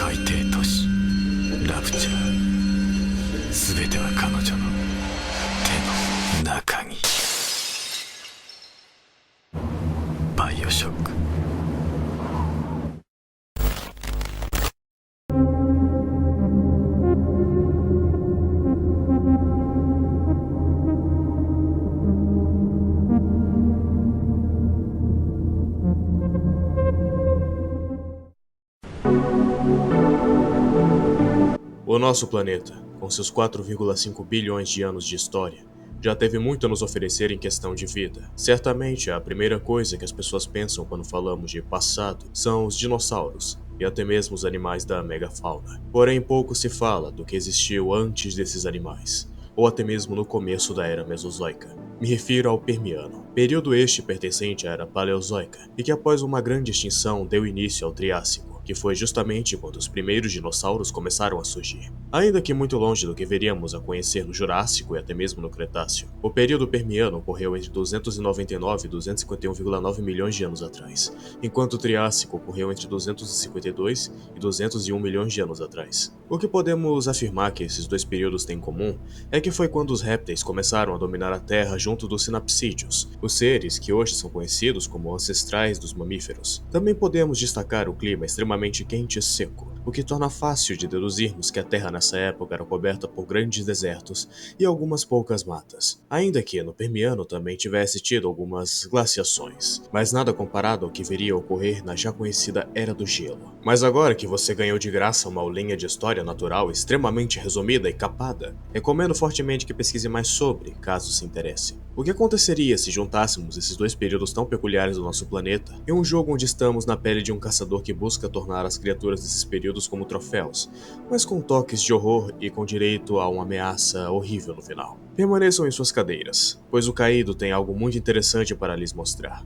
海底都市ラプチャー、全ては彼女の手の中に。バイオショック。O nosso planeta, com seus 4,5 bilhões de anos de história, já teve muito a nos oferecer em questão de vida. Certamente, a primeira coisa que as pessoas pensam quando falamos de passado são os dinossauros, e até mesmo os animais da megafauna. Porém, pouco se fala do que existiu antes desses animais, ou até mesmo no começo da Era Mesozoica. Me refiro ao Permiano, período este pertencente à Era Paleozoica, e que após uma grande extinção deu início ao Triássico, que foi justamente quando os primeiros dinossauros começaram a surgir. Ainda que muito longe do que veríamos a conhecer no Jurássico e até mesmo no Cretáceo, o período Permiano ocorreu entre 299 e 251,9 milhões de anos atrás, enquanto o Triássico ocorreu entre 252 e 201 milhões de anos atrás. O que podemos afirmar que esses dois períodos têm em comum é que foi quando os répteis começaram a dominar a Terra junto dos sinapsídeos, os seres que hoje são conhecidos como ancestrais dos mamíferos. Também podemos destacar o clima extremamente quente e seco, o que torna fácil de deduzirmos que a Terra nessa época era coberta por grandes desertos e algumas poucas matas, ainda que no Permiano também tivesse tido algumas glaciações, mas nada comparado ao que viria a ocorrer na já conhecida Era do Gelo. Mas agora que você ganhou de graça uma aulinha de história natural extremamente resumida e capada, recomendo fortemente que pesquise mais sobre, caso se interesse. O que aconteceria se juntássemos esses dois períodos tão peculiares do nosso planeta em um jogo onde estamos na pele de um caçador que busca tornar as criaturas desses períodos como troféus, mas com toques de horror e com direito a uma ameaça horrível no final? Permaneçam em suas cadeiras, pois o Caído tem algo muito interessante para lhes mostrar.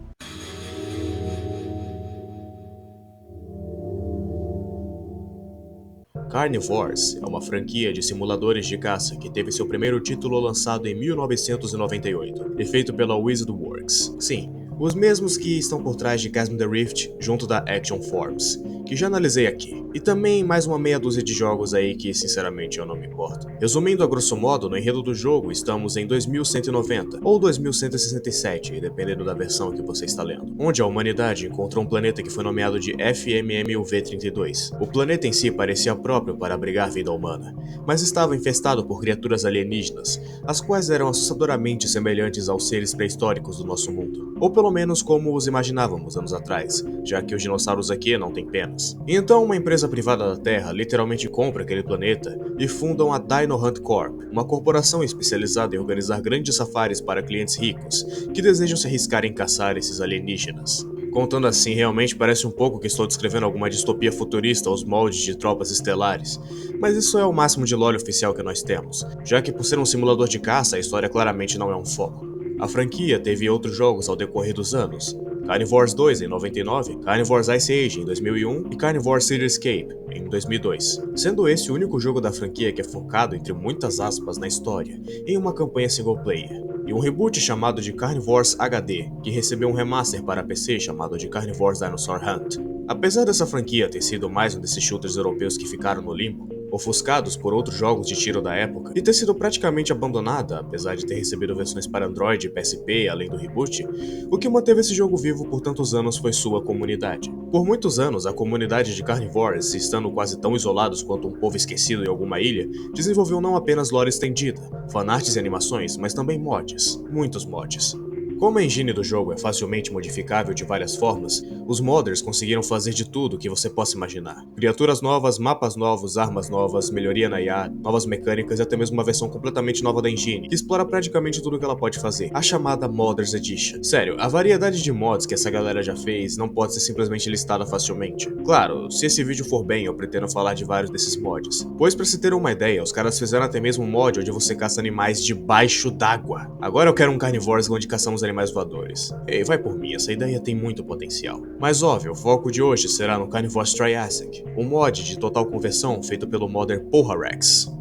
Carnivores é uma franquia de simuladores de caça que teve seu primeiro título lançado em 1998 e feito pela Wizardworks. Sim, os mesmos que estão por trás de Chasm the Rift junto da Action Forms, que já analisei aqui, e também mais uma meia dúzia de jogos aí que sinceramente eu não me importo. Resumindo a grosso modo, no enredo do jogo estamos em 2190 ou 2167, dependendo da versão que você está lendo, onde a humanidade encontrou um planeta que foi nomeado de FMMUV-32. O planeta em si parecia próprio para abrigar vida humana, mas estava infestado por criaturas alienígenas, as quais eram assustadoramente semelhantes aos seres pré-históricos do nosso mundo, ou pelo menos como os imaginávamos anos atrás, já que os dinossauros aqui não têm penas. E então uma empresa privada da Terra literalmente compra aquele planeta e fundam a Dino Hunt Corp, uma corporação especializada em organizar grandes safaris para clientes ricos que desejam se arriscar em caçar esses alienígenas. Contando assim, realmente parece um pouco que estou descrevendo alguma distopia futurista aos moldes de Tropas Estelares, mas isso é o máximo de lore oficial que nós temos, já que por ser um simulador de caça, a história claramente não é um foco. A franquia teve outros jogos ao decorrer dos anos: Carnivores 2 em 99, Carnivores Ice Age em 2001 e Carnivores Cityscape em 2002, sendo esse o único jogo da franquia que é focado, entre muitas aspas, na história, em uma campanha single player. E um reboot chamado de Carnivores HD, que recebeu um remaster para PC chamado de Carnivores Dinosaur Hunt. Apesar dessa franquia ter sido mais um desses shooters europeus que ficaram no limbo, ofuscados por outros jogos de tiro da época, e ter sido praticamente abandonada, apesar de ter recebido versões para Android e PSP além do reboot, o que manteve esse jogo vivo por tantos anos foi sua comunidade. Por muitos anos, a comunidade de Carnivores, estando quase tão isolados quanto um povo esquecido em alguma ilha, desenvolveu não apenas lore estendida, fanarts e animações, mas também mods, muitos mods. Como a engine do jogo é facilmente modificável de várias formas, os modders conseguiram fazer de tudo que você possa imaginar. Criaturas novas, mapas novos, armas novas, melhoria na IA, novas mecânicas e até mesmo uma versão completamente nova da engine, que explora praticamente tudo que ela pode fazer, a chamada Modders Edition. Sério, a variedade de mods que essa galera já fez não pode ser simplesmente listada facilmente. Claro, se esse vídeo for bem, eu pretendo falar de vários desses mods, pois pra se ter uma ideia, os caras fizeram até mesmo um mod onde você caça animais debaixo d'água. Agora eu quero um Carnivores onde caçamos animais voadores. Ei, vai por mim, essa ideia tem muito potencial. Mas óbvio, o foco de hoje será no Carnivores Triassic, um mod de total conversão feito pelo modder Porrarex.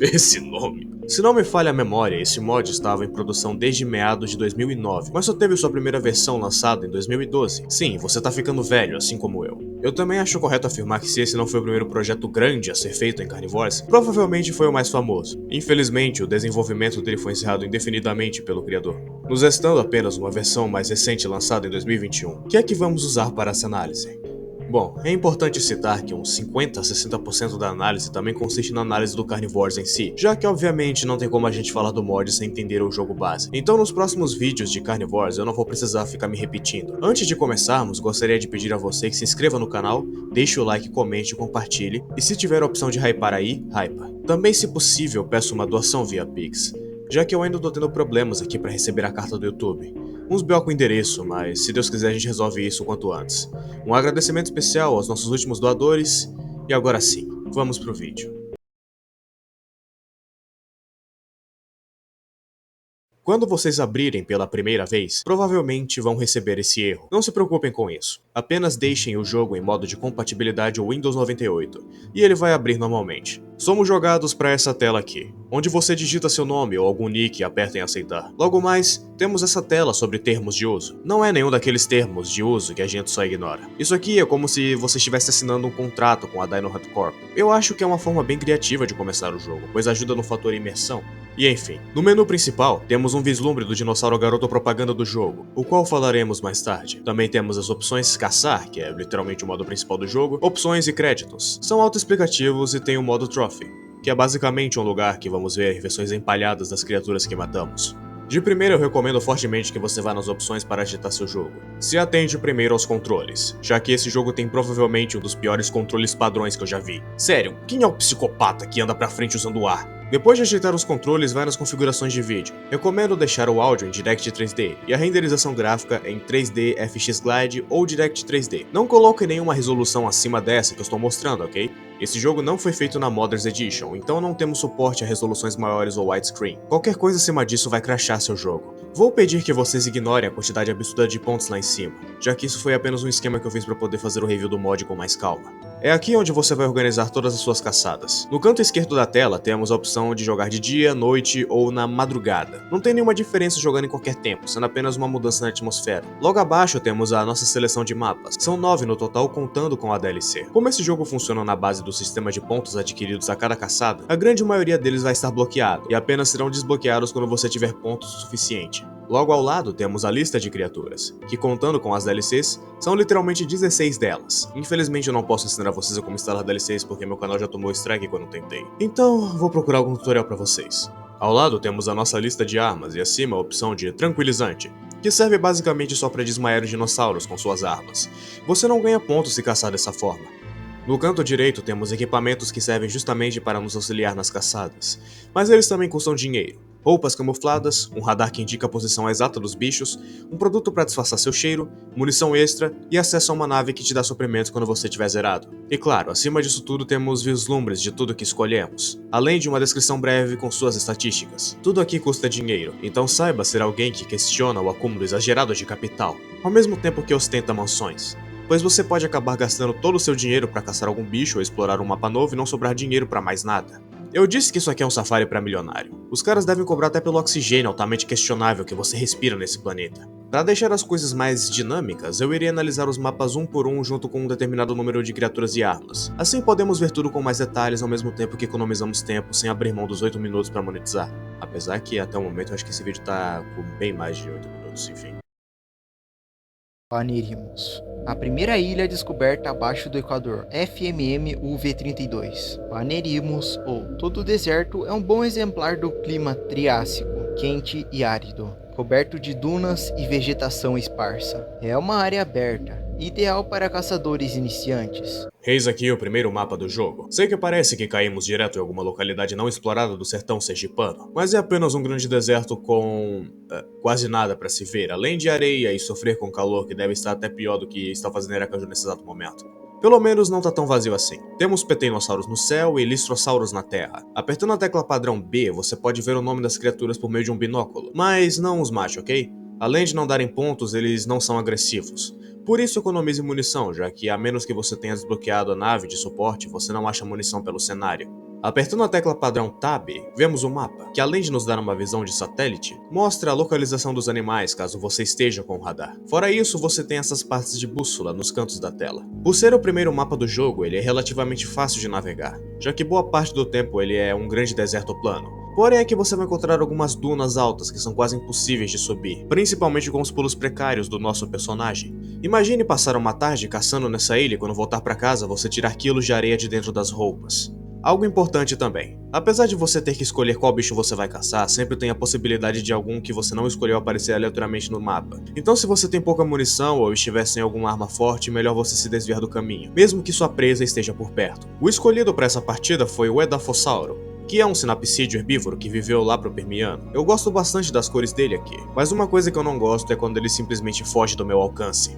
Esse nome. Se não me falha a memória, esse mod estava em produção desde meados de 2009, mas só teve sua primeira versão lançada em 2012. Sim, você tá ficando velho, assim como eu. Eu também acho correto afirmar que se esse não foi o primeiro projeto grande a ser feito em Carnivores, provavelmente foi o mais famoso. Infelizmente, o desenvolvimento dele foi encerrado indefinidamente pelo criador, nos restando apenas uma versão mais recente lançada em 2021. O que é que vamos usar para essa análise? Bom, é importante citar que uns 50 a 60% da análise também consiste na análise do Carnivores em si, já que obviamente não tem como a gente falar do mod sem entender o jogo base. Então nos próximos vídeos de Carnivores eu não vou precisar ficar me repetindo. Antes de começarmos, gostaria de pedir a você que se inscreva no canal, deixe o like, comente e compartilhe, e se tiver a opção de hypar aí, hypa. Também, se possível, peço uma doação via Pix, já que eu ainda tô tendo problemas aqui para receber a carta do YouTube. Uns BO com o endereço, mas se Deus quiser a gente resolve isso o quanto antes. Um agradecimento especial aos nossos últimos doadores, e agora sim, vamos pro vídeo. Quando vocês abrirem pela primeira vez, provavelmente vão receber esse erro. Não se preocupem com isso. Apenas deixem o jogo em modo de compatibilidade Windows 98, e ele vai abrir normalmente. Somos jogados para essa tela aqui, onde você digita seu nome ou algum nick e aperta em aceitar. Logo mais, temos essa tela sobre termos de uso. Não é nenhum daqueles termos de uso que a gente só ignora. Isso aqui é como se você estivesse assinando um contrato com a Dino Hunt Corp. Eu acho que é uma forma bem criativa de começar o jogo, pois ajuda no fator imersão. E enfim, no menu principal, temos um vislumbre do dinossauro garoto propaganda do jogo, o qual falaremos mais tarde. Também temos as opções caçar, que é literalmente o modo principal do jogo, opções e créditos. São autoexplicativos e tem o modo trophy, que é basicamente um lugar que vamos ver versões empalhadas das criaturas que matamos. De primeiro eu recomendo fortemente que você vá nas opções para agitar seu jogo. Se atente primeiro aos controles, já que esse jogo tem provavelmente um dos piores controles padrões que eu já vi. Sério, quem é o psicopata que anda pra frente usando o ar? Depois de ajeitar os controles, vai nas configurações de vídeo. Recomendo deixar o áudio em Direct 3D e a renderização gráfica em 3D FX Glide ou Direct 3D. Não coloque nenhuma resolução acima dessa que eu estou mostrando, ok? Esse jogo não foi feito na Modders Edition, então não temos suporte a resoluções maiores ou widescreen. Qualquer coisa acima disso vai crashar seu jogo. Vou pedir que vocês ignorem a quantidade absurda de pontos lá em cima, já que isso foi apenas um esquema que eu fiz para poder fazer o review do mod com mais calma. É aqui onde você vai organizar todas as suas caçadas. No canto esquerdo da tela temos a opção de jogar de dia, noite ou na madrugada. Não tem nenhuma diferença jogando em qualquer tempo, sendo apenas uma mudança na atmosfera. Logo abaixo temos a nossa seleção de mapas. São 9 no total contando com a DLC. Como esse jogo funciona na base do sistema de pontos adquiridos a cada caçada, a grande maioria deles vai estar bloqueado, e apenas serão desbloqueados quando você tiver pontos o suficiente. Logo ao lado temos a lista de criaturas, que contando com as DLCs, são literalmente 16 delas. Infelizmente eu não posso ensinar a vocês a como instalar DLCs porque meu canal já tomou strike quando tentei. Então vou procurar algum tutorial para vocês. Ao lado temos a nossa lista de armas e acima a opção de tranquilizante, que serve basicamente só para desmaiar os dinossauros com suas armas. Você não ganha pontos se caçar dessa forma. No canto direito temos equipamentos que servem justamente para nos auxiliar nas caçadas, mas eles também custam dinheiro. Roupas camufladas, um radar que indica a posição exata dos bichos, um produto para disfarçar seu cheiro, munição extra e acesso a uma nave que te dá suprimentos quando você estiver zerado. E claro, acima disso tudo temos vislumbres de tudo que escolhemos, além de uma descrição breve com suas estatísticas. Tudo aqui custa dinheiro, então saiba ser alguém que questiona o acúmulo exagerado de capital, ao mesmo tempo que ostenta mansões. Pois você pode acabar gastando todo o seu dinheiro para caçar algum bicho ou explorar um mapa novo e não sobrar dinheiro para mais nada. Eu disse que isso aqui é um safari para milionário. Os caras devem cobrar até pelo oxigênio altamente questionável que você respira nesse planeta. Para deixar as coisas mais dinâmicas, eu iria analisar os mapas um por um junto com um determinado número de criaturas e armas. Assim podemos ver tudo com mais detalhes ao mesmo tempo que economizamos tempo sem abrir mão dos 8 minutos para monetizar. Apesar que até o momento eu acho que esse vídeo tá com bem mais de 8 minutos, enfim. Panerimos. A primeira ilha descoberta abaixo do Equador, FMM UV32. Panerimos, ou todo o deserto, é um bom exemplar do clima triássico, quente e árido, coberto de dunas e vegetação esparsa. É uma área aberta, ideal para caçadores iniciantes. Eis aqui o primeiro mapa do jogo. Sei que parece que caímos direto em alguma localidade não explorada do sertão sergipano, mas é apenas um grande deserto com quase nada para se ver, além de areia e sofrer com calor que deve estar até pior do que está fazendo Aracaju nesse exato momento. Pelo menos não tá tão vazio assim. Temos petenossauros no céu e listrossauros na terra. Apertando a tecla padrão B, você pode ver o nome das criaturas por meio de um binóculo, mas não os mate, ok? Além de não darem pontos, eles não são agressivos. Por isso economize munição, já que a menos que você tenha desbloqueado a nave de suporte, você não acha munição pelo cenário. Apertando a tecla padrão Tab, vemos o mapa, que além de nos dar uma visão de satélite, mostra a localização dos animais caso você esteja com o radar. Fora isso, você tem essas partes de bússola nos cantos da tela. Por ser o primeiro mapa do jogo, ele é relativamente fácil de navegar, já que boa parte do tempo ele é um grande deserto plano. Porém aqui você vai encontrar algumas dunas altas que são quase impossíveis de subir, principalmente com os pulos precários do nosso personagem. Imagine passar uma tarde caçando nessa ilha e quando voltar para casa você tirar quilos de areia de dentro das roupas. Algo importante também, apesar de você ter que escolher qual bicho você vai caçar, sempre tem a possibilidade de algum que você não escolheu aparecer aleatoriamente no mapa. Então se você tem pouca munição ou estiver sem alguma arma forte, melhor você se desviar do caminho, mesmo que sua presa esteja por perto. O escolhido para essa partida foi o Edafossauro, que é um sinapsídeo herbívoro que viveu lá pro Permiano. Eu gosto bastante das cores dele aqui, mas uma coisa que eu não gosto é quando ele simplesmente foge do meu alcance.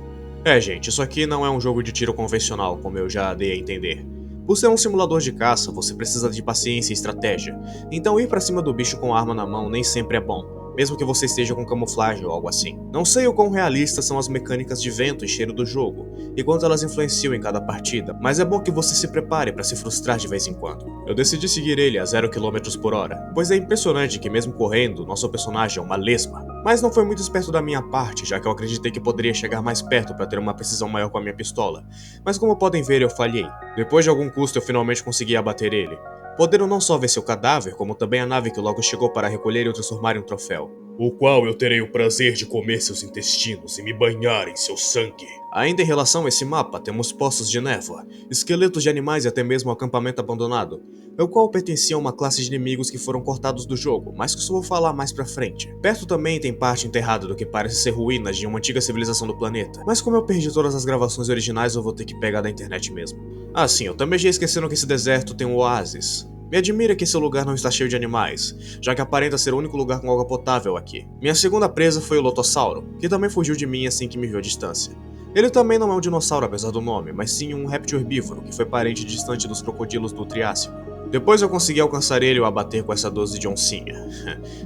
Gente, isso aqui não é um jogo de tiro convencional, como eu já dei a entender. Por ser um simulador de caça, você precisa de paciência e estratégia, então ir pra cima do bicho com a arma na mão nem sempre é bom, mesmo que você esteja com camuflagem ou algo assim. Não sei o quão realistas são as mecânicas de vento e cheiro do jogo, e quanto elas influenciam em cada partida, mas é bom que você se prepare para se frustrar de vez em quando. Eu decidi seguir ele a 0 km por hora, pois é impressionante que mesmo correndo, nosso personagem é uma lesma. Mas não foi muito esperto da minha parte, já que eu acreditei que poderia chegar mais perto para ter uma precisão maior com a minha pistola, mas como podem ver eu falhei. Depois de algum custo eu finalmente consegui abater ele, podendo não só ver seu cadáver, como também a nave que logo chegou para recolher e o transformar em um troféu, o qual eu terei o prazer de comer seus intestinos e me banhar em seu sangue. Ainda em relação a esse mapa, temos poços de névoa, esqueletos de animais e até mesmo um acampamento abandonado, o qual pertencia a uma classe de inimigos que foram cortados do jogo, mas que isso vou falar mais pra frente. Perto também tem parte enterrada do que parece ser ruínas de uma antiga civilização do planeta, mas como eu perdi todas as gravações originais eu vou ter que pegar da internet mesmo. Ah sim, eu também já esquecendo que esse deserto tem um oásis. Me admira que esse lugar não está cheio de animais, já que aparenta ser o único lugar com água potável aqui. Minha segunda presa foi o Lotossauro, que também fugiu de mim assim que me viu à distância. Ele também não é um dinossauro apesar do nome, mas sim um réptil herbívoro, que foi parente distante dos crocodilos do Triássico. Depois eu consegui alcançar ele e o abater com essa 12 de oncinha.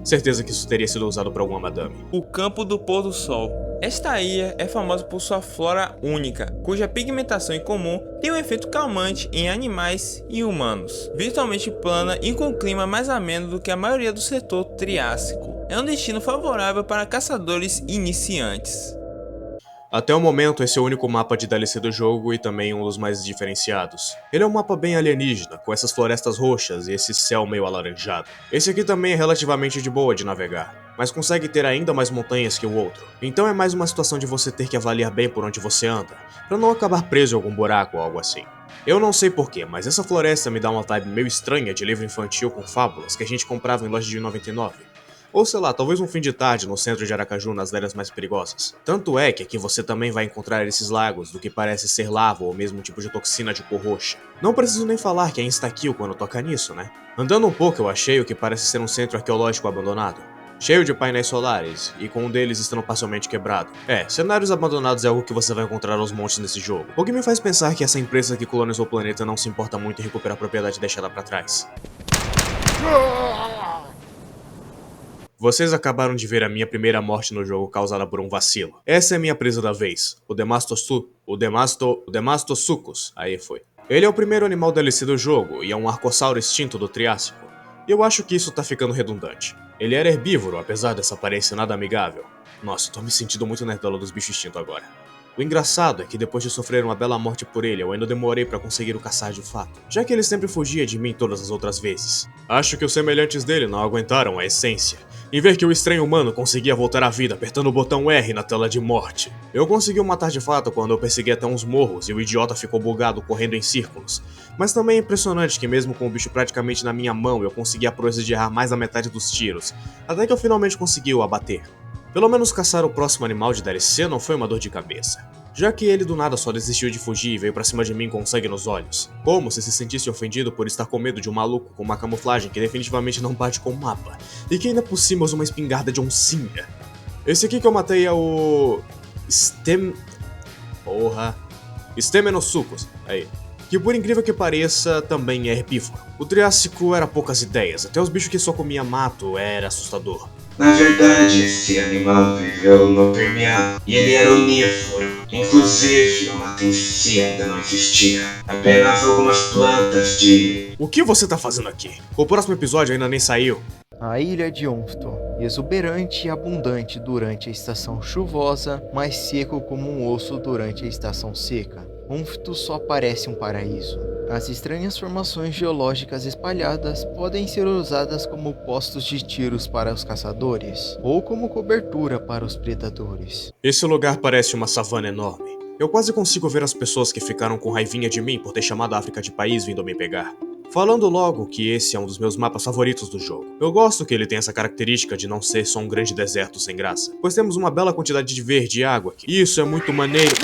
Certeza que isso teria sido usado por alguma madame. O Campo do Pôr do Sol. Esta ilha é famosa por sua flora única, cuja pigmentação em comum tem um efeito calmante em animais e humanos. Virtualmente plana e com um clima mais ameno do que a maioria do setor Triássico. É um destino favorável para caçadores iniciantes. Até o momento, esse é o único mapa de DLC do jogo e também um dos mais diferenciados. Ele é um mapa bem alienígena, com essas florestas roxas e esse céu meio alaranjado. Esse aqui também é relativamente de boa de navegar, mas consegue ter ainda mais montanhas que o outro. Então é mais uma situação de você ter que avaliar bem por onde você anda, pra não acabar preso em algum buraco ou algo assim. Eu não sei porquê, mas essa floresta me dá uma vibe meio estranha de livro infantil com fábulas que a gente comprava em loja de 99. Ou sei lá, talvez um fim de tarde no centro de Aracaju nas áreas mais perigosas. Tanto é que aqui você também vai encontrar esses lagos do que parece ser lava ou mesmo um tipo de toxina de cor roxa. Não preciso nem falar que é insta-kill quando toca nisso, né? Andando um pouco eu achei o que parece ser um centro arqueológico abandonado, cheio de painéis solares e com um deles estando parcialmente quebrado. Cenários abandonados é algo que você vai encontrar aos montes nesse jogo, o que me faz pensar que essa empresa que colonizou o planeta não se importa muito em recuperar a propriedade deixada pra trás. Vocês acabaram de ver a minha primeira morte no jogo causada por um vacilo. Essa é a minha presa da vez, o Demastossucus. Aí foi. Ele é o primeiro animal DLC do jogo e é um arcossauro extinto do Triássico. E eu acho que isso tá ficando redundante. Ele era herbívoro, apesar dessa aparência nada amigável. Nossa, tô me sentindo muito nerdola dos bichos extintos agora. O engraçado é que depois de sofrer uma bela morte por ele, eu ainda demorei pra conseguir o caçar de fato, já que ele sempre fugia de mim todas as outras vezes. Acho que os semelhantes dele não aguentaram a essência, e ver que o estranho humano conseguia voltar à vida apertando o botão R na tela de morte. Eu consegui o matar de fato quando eu persegui até uns morros e o idiota ficou bugado correndo em círculos, mas também é impressionante que mesmo com o bicho praticamente na minha mão eu consegui a proeza de errar mais da metade dos tiros, até que eu finalmente consegui o abater. Pelo menos caçar o próximo animal de DLC não foi uma dor de cabeça, já que ele do nada só desistiu de fugir e veio pra cima de mim com sangue nos olhos, como se sentisse ofendido por estar com medo de um maluco com uma camuflagem que definitivamente não bate com o mapa, e que ainda por cima usa uma espingarda de oncinha. Esse aqui que eu matei é o... Stemenosuchus, aí. Que por incrível que pareça, também é herbívoro. O Triássico era poucas ideias, até os bichos que só comia mato era assustador. Na verdade, esse animal viveu no Permiano e ele era onívoro. Inclusive, uma Tensea ainda não existia. Apenas algumas plantas de... O que você tá fazendo aqui? O próximo episódio ainda nem saiu. A ilha de Onfto, exuberante e abundante durante a estação chuvosa, mas seco como um osso durante a estação seca. Onfto só parece um paraíso. As estranhas formações geológicas espalhadas podem ser usadas como postos de tiros para os caçadores, ou como cobertura para os predadores. Esse lugar parece uma savana enorme. Eu quase consigo ver as pessoas que ficaram com raivinha de mim por ter chamado a África de país vindo me pegar. Falando logo que esse é um dos meus mapas favoritos do jogo. Eu gosto que ele tem essa característica de não ser só um grande deserto sem graça, pois temos uma bela quantidade de verde e água aqui. Isso é muito maneiro.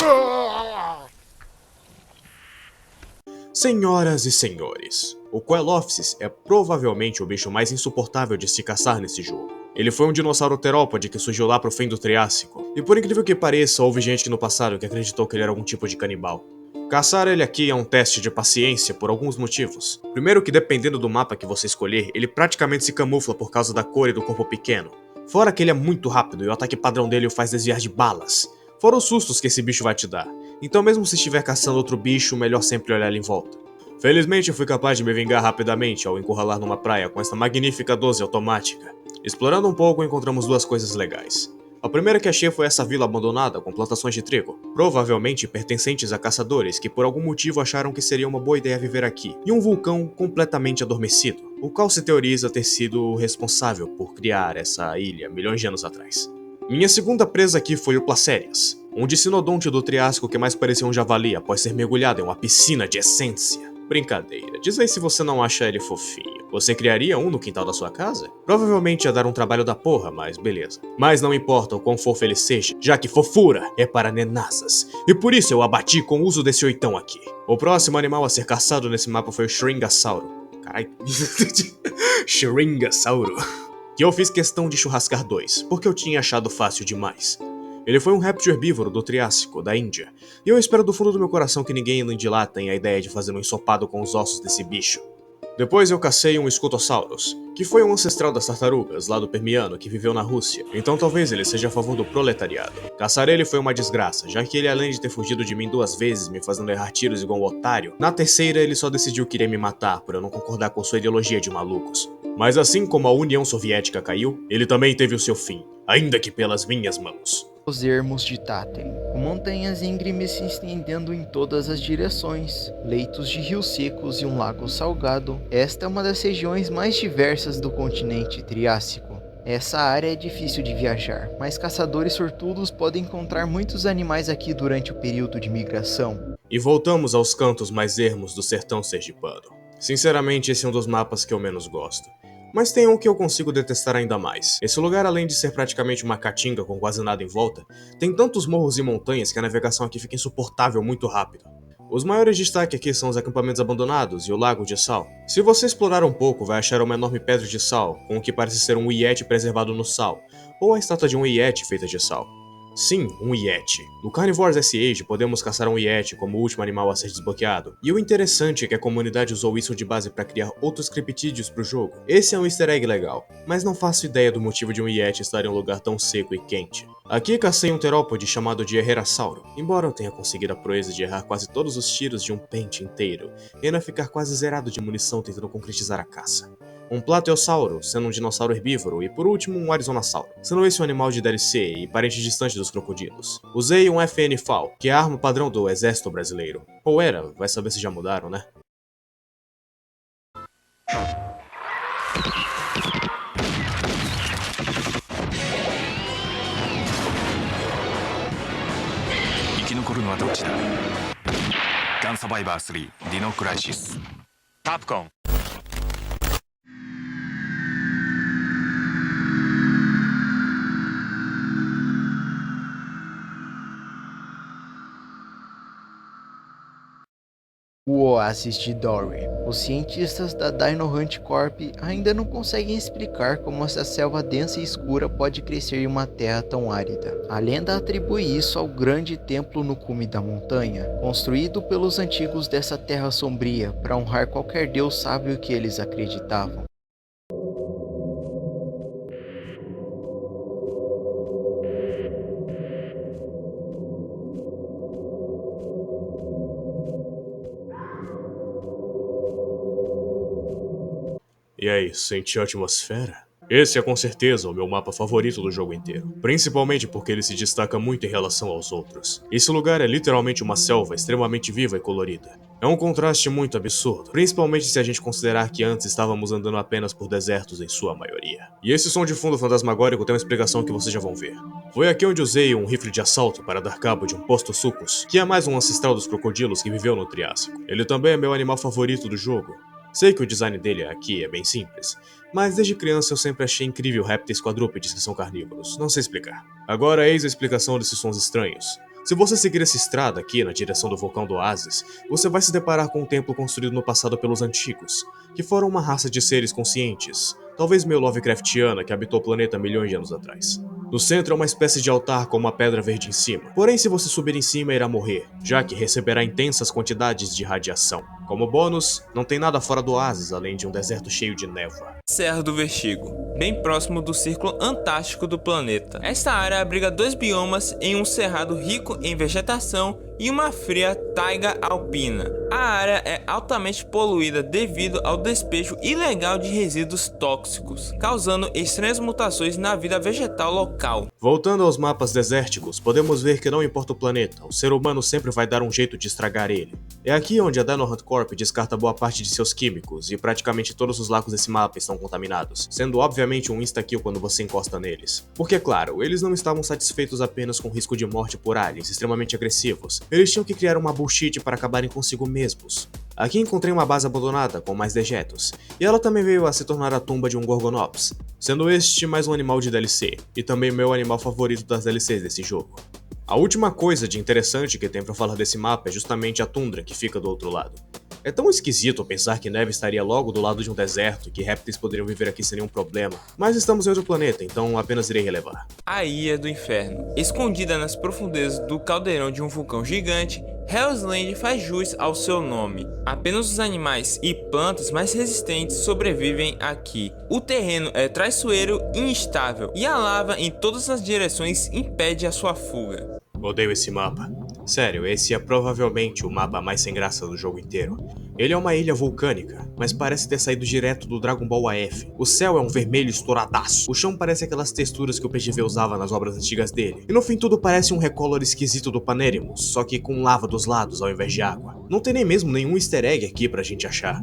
Senhoras e senhores, o Quelophis é provavelmente o bicho mais insuportável de se caçar nesse jogo. Ele foi um dinossauro terópode que surgiu lá pro fim do Triássico, e por incrível que pareça, houve gente no passado que acreditou que ele era algum tipo de canibal. Caçar ele aqui é um teste de paciência por alguns motivos. Primeiro que dependendo do mapa que você escolher, ele praticamente se camufla por causa da cor e do corpo pequeno. Fora que ele é muito rápido e o ataque padrão dele o faz desviar de balas. Fora os sustos que esse bicho vai te dar. Então mesmo se estiver caçando outro bicho, melhor sempre olhar em volta. Felizmente eu fui capaz de me vingar rapidamente ao encurralar numa praia com esta magnífica 12 automática. Explorando um pouco encontramos duas coisas legais. A primeira que achei foi essa vila abandonada com plantações de trigo, provavelmente pertencentes a caçadores que por algum motivo acharam que seria uma boa ideia viver aqui, e um vulcão completamente adormecido, o qual se teoriza ter sido o responsável por criar essa ilha milhões de anos atrás. Minha segunda presa aqui foi o Placerias, um dicinodonte do Triássico que mais parecia um javali após ser mergulhado em uma piscina de essência. Brincadeira, diz aí se você não acha ele fofinho. Você criaria um no quintal da sua casa? Provavelmente ia dar um trabalho da porra, mas beleza. Mas não importa o quão fofo ele seja, já que fofura é para nenazas. E por isso eu abati com o uso desse oitão aqui. O próximo animal a ser caçado nesse mapa foi o Shringasauro. Caralho. Shringasauro. Que eu fiz questão de churrascar 2, porque eu tinha achado fácil demais. Ele foi um réptil herbívoro do Triássico, da Índia, e eu espero do fundo do meu coração que ninguém de lá tenha a ideia de fazer um ensopado com os ossos desse bicho. Depois eu cacei um Scutosaurus, que foi um ancestral das tartarugas lá do Permiano que viveu na Rússia, então talvez ele seja a favor do proletariado. Caçar ele foi uma desgraça, já que ele além de ter fugido de mim 2 vezes me fazendo errar tiros igual um otário, na terceira ele só decidiu querer me matar por eu não concordar com sua ideologia de malucos. Mas assim como a União Soviética caiu, ele também teve o seu fim, ainda que pelas minhas mãos. Os ermos de Taten, com montanhas íngremes se estendendo em todas as direções, leitos de rios secos e um lago salgado, esta é uma das regiões mais diversas do continente Triássico. Essa área é difícil de viajar, mas caçadores sortudos podem encontrar muitos animais aqui durante o período de migração. E voltamos aos cantos mais ermos do sertão sergipano. Sinceramente, esse é um dos mapas que eu menos gosto. Mas tem um que eu consigo detestar ainda mais. Esse lugar, além de ser praticamente uma caatinga com quase nada em volta, tem tantos morros e montanhas que a navegação aqui fica insuportável muito rápido. Os maiores destaques aqui são os acampamentos abandonados e o lago de sal. Se você explorar um pouco, vai achar uma enorme pedra de sal, com o que parece ser um Yeti preservado no sal, ou a estátua de um Yeti feita de sal. Sim, um Yeti. No Carnivores S.Age podemos caçar um Yeti como o último animal a ser desbloqueado. E o interessante é que a comunidade usou isso de base para criar outros criptídeos pro jogo. Esse é um easter egg legal, mas não faço ideia do motivo de um Yeti estar em um lugar tão seco e quente. Aqui cacei um terópode chamado de Herrerasauro. Embora eu tenha conseguido a proeza de errar quase todos os tiros de um pente inteiro, e ainda ficar quase zerado de munição tentando concretizar a caça. Um Plateosauro, sendo um dinossauro herbívoro, e por último um Arizonasauro, sendo esse um animal de DLC e parente distante dos crocodilos. Usei um FN-FAL, que é a arma padrão do exército brasileiro. Ou era, vai saber se já mudaram, né? Gun Survivor 3 Dino Crisis Capcom O Oásis de Dory. Os cientistas da Dino Hunt Corp ainda não conseguem explicar como essa selva densa e escura pode crescer em uma terra tão árida. A lenda atribui isso ao grande templo no cume da montanha, construído pelos antigos dessa terra sombria para honrar qualquer deus sábio que eles acreditavam. E aí, sente a atmosfera? Esse é com certeza o meu mapa favorito do jogo inteiro, principalmente porque ele se destaca muito em relação aos outros. Esse lugar é literalmente uma selva extremamente viva e colorida. É um contraste muito absurdo, principalmente se a gente considerar que antes estávamos andando apenas por desertos em sua maioria. E esse som de fundo fantasmagórico tem uma explicação que vocês já vão ver. Foi aqui onde usei um rifle de assalto para dar cabo de um Postosuchus, que é mais um ancestral dos crocodilos que viveu no Triássico. Ele também é meu animal favorito do jogo. Sei que o design dele aqui é bem simples, mas desde criança eu sempre achei incrível répteis quadrúpedes que são carnívoros, não sei explicar. Agora eis a explicação desses sons estranhos. Se você seguir essa estrada aqui na direção do vulcão do Oasis, você vai se deparar com um templo construído no passado pelos antigos, que foram uma raça de seres conscientes, talvez meio Lovecraftiana que habitou o planeta milhões de anos atrás. No centro é uma espécie de altar com uma pedra verde em cima, porém se você subir em cima irá morrer, já que receberá intensas quantidades de radiação. Como bônus, não tem nada fora do oásis além de um deserto cheio de névoa. Serra do Vertigo, bem próximo do círculo antártico do planeta. Esta área abriga dois biomas em um cerrado rico em vegetação e uma fria taiga alpina. A área é altamente poluída devido ao despejo ilegal de resíduos tóxicos, causando estranhas mutações na vida vegetal local. Voltando aos mapas desérticos, podemos ver que não importa o planeta, o ser humano sempre vai dar um jeito de estragar ele. É aqui onde a Danohunt Corp descarta boa parte de seus químicos, e praticamente todos os lagos desse mapa estão contaminados, sendo obviamente um insta-kill quando você encosta neles. Porque claro, eles não estavam satisfeitos apenas com o risco de morte por aliens extremamente agressivos, eles tinham que criar uma bullshit para acabarem consigo mesmos. Aqui encontrei uma base abandonada com mais dejetos, e ela também veio a se tornar a tumba de um Gorgonops, sendo este mais um animal de DLC, e também meu animal favorito das DLCs desse jogo. A última coisa de interessante que tem pra falar desse mapa é justamente a tundra que fica do outro lado. É tão esquisito pensar que neve estaria logo do lado de um deserto e que répteis poderiam viver aqui sem nenhum problema, mas estamos em outro planeta, então apenas irei relevar. A Ilha do Inferno. Escondida nas profundezas do caldeirão de um vulcão gigante, Hell's Land faz jus ao seu nome. Apenas os animais e plantas mais resistentes sobrevivem aqui. O terreno é traiçoeiro e instável, e a lava em todas as direções impede a sua fuga. Odeio esse mapa. Sério, esse é provavelmente o mapa mais sem graça do jogo inteiro. Ele é uma ilha vulcânica, mas parece ter saído direto do Dragon Ball AF. O céu é um vermelho estouradaço. O chão parece aquelas texturas que o PGV usava nas obras antigas dele. E no fim tudo parece um recolor esquisito do Panerimus, só que com lava dos lados ao invés de água. Não tem nem mesmo nenhum easter egg aqui pra gente achar.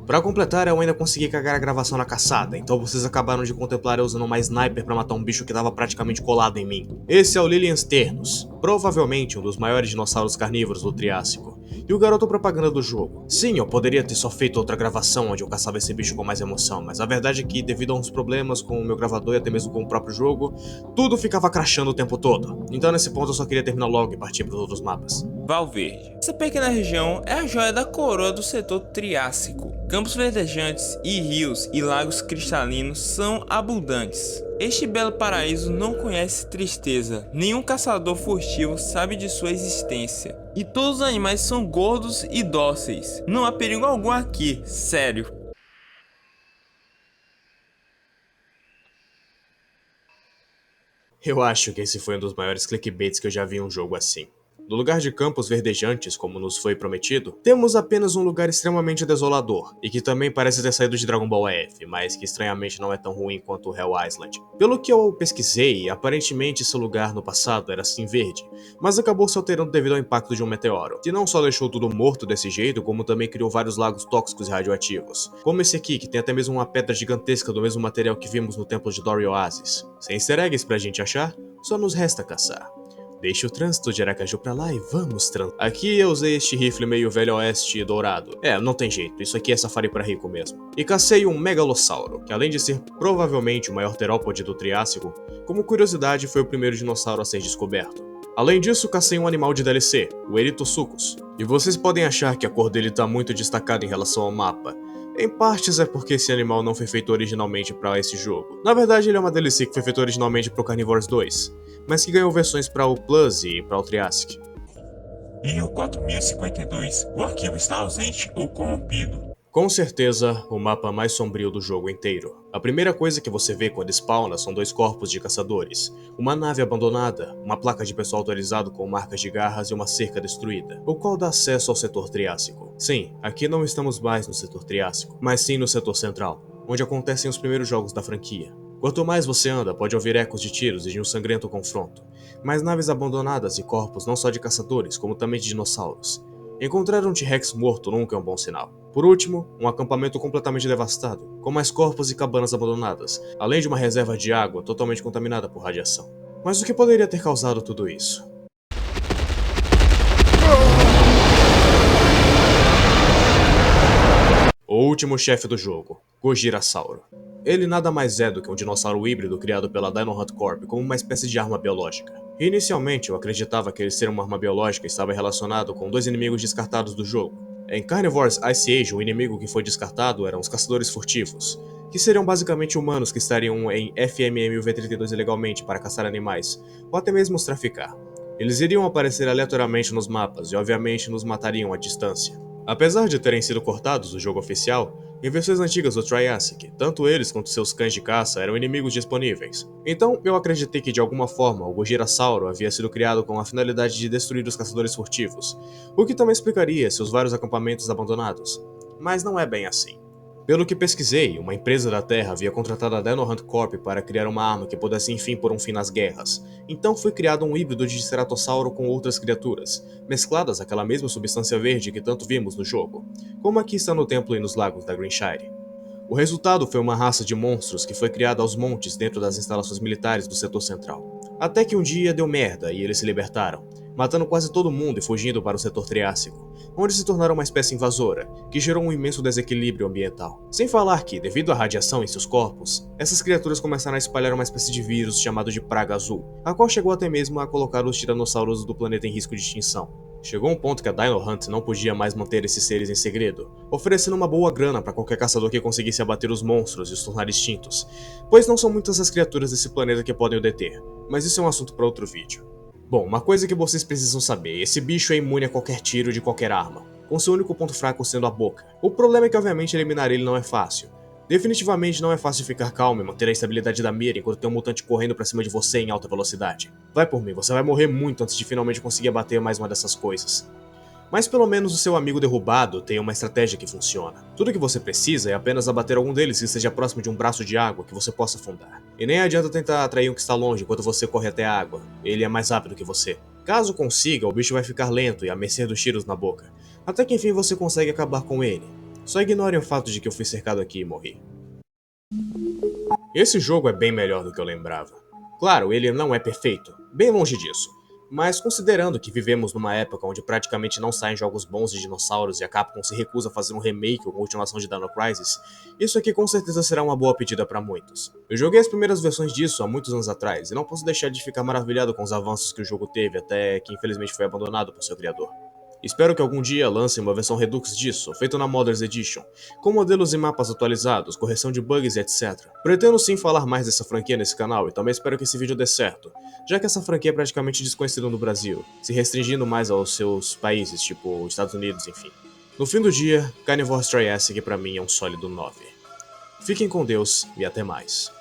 Pra completar, eu ainda consegui cagar a gravação na caçada, então vocês acabaram de contemplar eu usando uma sniper pra matar um bicho que tava praticamente colado em mim. Esse é o Lilian Sternus, provavelmente um dos maiores dinossauros carnívoros do Triássico, e o garoto propaganda do jogo. Sim, eu poderia ter só feito outra gravação onde eu caçava esse bicho com mais emoção, mas a verdade é que, devido a uns problemas com o meu gravador e até mesmo com o próprio jogo, tudo ficava crashando o tempo todo. Então nesse ponto eu só queria terminar logo e partir pros outros mapas. Valverde. Essa pequena região é a joia da coroa do setor Triássico. Campos verdejantes e rios e lagos cristalinos são abundantes. Este belo paraíso não conhece tristeza, nenhum caçador furtivo sabe de sua existência. E todos os animais são gordos e dóceis. Não há perigo algum aqui, sério. Eu acho que esse foi um dos maiores clickbaits que eu já vi em um jogo assim. No lugar de campos verdejantes, como nos foi prometido, temos apenas um lugar extremamente desolador, e que também parece ter saído de Dragon Ball AF, mas que estranhamente não é tão ruim quanto o Hell Island. Pelo que eu pesquisei, aparentemente esse lugar no passado era assim verde, mas acabou se alterando devido ao impacto de um meteoro, que não só deixou tudo morto desse jeito, como também criou vários lagos tóxicos e radioativos, como esse aqui, que tem até mesmo uma pedra gigantesca do mesmo material que vimos no templo de Dori Oasis. Sem easter eggs pra gente achar, só nos resta caçar. Deixa o trânsito de Aracaju pra lá e vamos Aqui eu usei este rifle meio velho oeste e dourado. Não tem jeito, isso aqui é safari pra rico mesmo. E cacei um megalossauro, que além de ser provavelmente o maior terópode do Triássico, como curiosidade foi o primeiro dinossauro a ser descoberto. Além disso, cacei um animal de DLC, o Erythosuchus. E vocês podem achar que a cor dele tá muito destacada em relação ao mapa. Em partes é porque esse animal não foi feito originalmente para esse jogo. Na verdade, ele é uma DLC que foi feita originalmente para o Carnivores 2, mas que ganhou versões para o Plus e para o Triassic. Em o 4052, o arquivo está ausente ou corrompido. Com certeza, o mapa mais sombrio do jogo inteiro. A primeira coisa que você vê quando spawna são dois corpos de caçadores, uma nave abandonada, uma placa de pessoal autorizado com marcas de garras e uma cerca destruída, o qual dá acesso ao setor Triássico. Sim, aqui não estamos mais no setor Triássico, mas sim no setor central. onde acontecem os primeiros jogos da franquia. Quanto mais você anda, pode ouvir ecos de tiros e de um sangrento confronto, mais naves abandonadas e corpos não só de caçadores, como também de dinossauros. Encontrar um T-Rex morto nunca é um bom sinal. Por último, um acampamento completamente devastado, com mais corpos e cabanas abandonadas, além de uma reserva de água totalmente contaminada por radiação. Mas o que poderia ter causado tudo isso? O último chefe do jogo, Gojirasauro. Ele nada mais é do que um dinossauro híbrido criado pela Dino Hunt Corp como uma espécie de arma biológica. Inicialmente eu acreditava que ele ser uma arma biológica estava relacionado com dois inimigos descartados do jogo. Em Carnivore's Ice Age, o inimigo que foi descartado eram os caçadores furtivos, que seriam basicamente humanos que estariam em FMM UV-32 ilegalmente para caçar animais, ou até mesmo os traficar. Eles iriam aparecer aleatoriamente nos mapas e obviamente nos matariam à distância. Apesar de terem sido cortados do jogo oficial, em versões antigas do Triassic, tanto eles quanto seus cães de caça eram inimigos disponíveis. Então eu acreditei que de alguma forma o Gojirasauro havia sido criado com a finalidade de destruir os caçadores furtivos, o que também explicaria seus vários acampamentos abandonados. Mas não é bem assim. Pelo que pesquisei, uma empresa da Terra havia contratado a Dino Hunt Corp para criar uma arma que pudesse enfim pôr um fim nas guerras. Então foi criado um híbrido de ceratossauro com outras criaturas, mescladas àquela mesma substância verde que tanto vimos no jogo, como aqui está no templo e nos lagos da Greenshire. O resultado foi uma raça de monstros que foi criada aos montes dentro das instalações militares do setor central. Até que um dia deu merda e eles se libertaram, matando quase todo mundo e fugindo para o setor Triássico, onde se tornaram uma espécie invasora, que gerou um imenso desequilíbrio ambiental. Sem falar que, devido à radiação em seus corpos, essas criaturas começaram a espalhar uma espécie de vírus chamado de Praga Azul, a qual chegou até mesmo a colocar os tiranossauros do planeta em risco de extinção. Chegou um ponto que a Dino Hunt não podia mais manter esses seres em segredo, oferecendo uma boa grana para qualquer caçador que conseguisse abater os monstros e os tornar extintos, pois não são muitas as criaturas desse planeta que podem o deter, mas isso é um assunto para outro vídeo. Bom, uma coisa que vocês precisam saber, esse bicho é imune a qualquer tiro de qualquer arma, com seu único ponto fraco sendo a boca. O problema é que obviamente eliminar ele não é fácil. Definitivamente não é fácil ficar calmo e manter a estabilidade da mira enquanto tem um mutante correndo pra cima de você em alta velocidade. Vai por mim, você vai morrer muito antes de finalmente conseguir abater mais uma dessas coisas. Mas pelo menos o seu amigo derrubado tem uma estratégia que funciona. Tudo que você precisa é apenas abater algum deles que esteja próximo de um braço de água que você possa afundar. E nem adianta tentar atrair um que está longe enquanto você corre até a água, ele é mais rápido que você. Caso consiga, o bicho vai ficar lento e a mercê dos tiros na boca, até que enfim você consegue acabar com ele. Só ignorem o fato de que eu fui cercado aqui e morri. Esse jogo é bem melhor do que eu lembrava. Claro, ele não é perfeito, bem longe disso. Mas considerando que vivemos numa época onde praticamente não saem jogos bons de dinossauros e a Capcom se recusa a fazer um remake ou continuação de Dino Crisis, isso aqui com certeza será uma boa pedida para muitos. Eu joguei as primeiras versões disso há muitos anos atrás e não posso deixar de ficar maravilhado com os avanços que o jogo teve até que infelizmente foi abandonado por seu criador. Espero que algum dia lancem uma versão Redux disso, feita na Modders Edition, com modelos e mapas atualizados, correção de bugs e etc. Pretendo sim falar mais dessa franquia nesse canal e também espero que esse vídeo dê certo, já que essa franquia é praticamente desconhecida no Brasil, se restringindo mais aos seus países, tipo os Estados Unidos, enfim. No fim do dia, Carnivore's Triassic pra mim é um sólido 9. Fiquem com Deus e até mais.